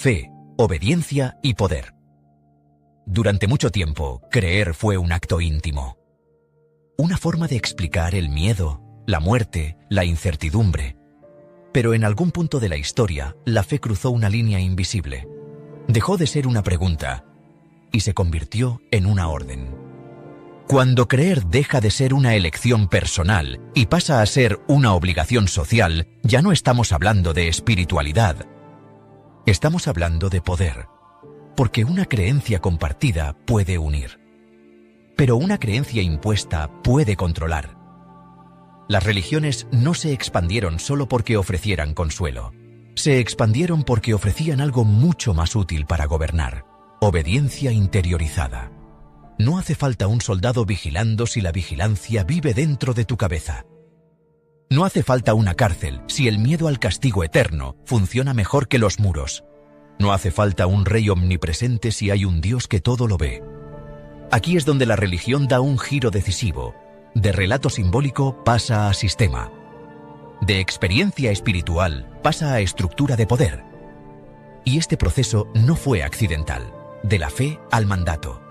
fe, obediencia y poder. Durante mucho tiempo, creer fue un acto íntimo. Una forma de explicar el miedo, la muerte, la incertidumbre. Pero en algún punto de la historia, la fe cruzó una línea invisible. Dejó de ser una pregunta y se convirtió en una orden. Cuando creer deja de ser una elección personal y pasa a ser una obligación social, ya no estamos hablando de espiritualidad. Estamos hablando de poder. Porque una creencia compartida puede unir. Pero una creencia impuesta puede controlar. Las religiones no se expandieron solo porque ofrecieran consuelo. Se expandieron porque ofrecían algo mucho más útil para gobernar: obediencia interiorizada. No hace falta un soldado vigilando si la vigilancia vive dentro de tu cabeza. No hace falta una cárcel si el miedo al castigo eterno funciona mejor que los muros. No hace falta un rey omnipresente si hay un Dios que todo lo ve. Aquí es donde la religión da un giro decisivo. De relato simbólico pasa a sistema. De experiencia espiritual pasa a estructura de poder. Y este proceso no fue accidental, de la fe al mandato.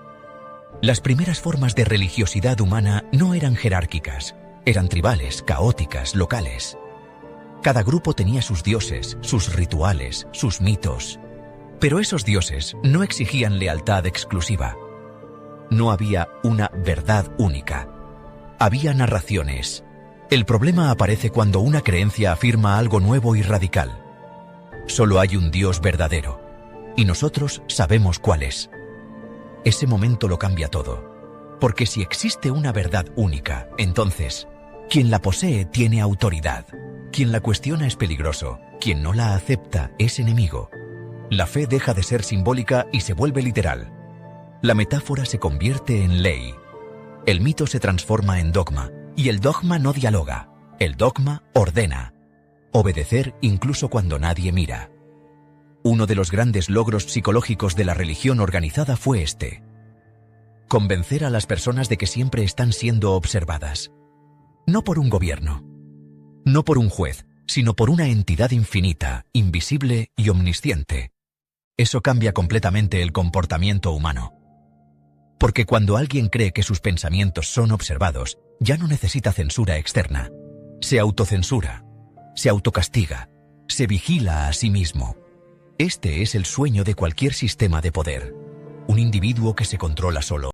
Las primeras formas de religiosidad humana no eran jerárquicas, eran tribales, caóticas, locales. Cada grupo tenía sus dioses, sus rituales, sus mitos. Pero esos dioses no exigían lealtad exclusiva. No había una verdad única. Había narraciones. El problema aparece cuando una creencia afirma algo nuevo y radical. Solo hay un Dios verdadero, y nosotros sabemos cuál es. Ese momento lo cambia todo. Porque si existe una verdad única, entonces, quien la posee tiene autoridad. Quien la cuestiona es peligroso. Quien no la acepta es enemigo. La fe deja de ser simbólica y se vuelve literal. La metáfora se convierte en ley. El mito se transforma en dogma, y el dogma no dialoga. El dogma ordena. Obedecer incluso cuando nadie mira. Uno de los grandes logros psicológicos de la religión organizada fue este: convencer a las personas de que siempre están siendo observadas. No por un gobierno, no por un juez, sino por una entidad infinita, invisible y omnisciente. Eso cambia completamente el comportamiento humano. Porque cuando alguien cree que sus pensamientos son observados, ya no necesita censura externa. Se autocensura, se autocastiga, se vigila a sí mismo. Este es el sueño de cualquier sistema de poder. Un individuo que se controla solo.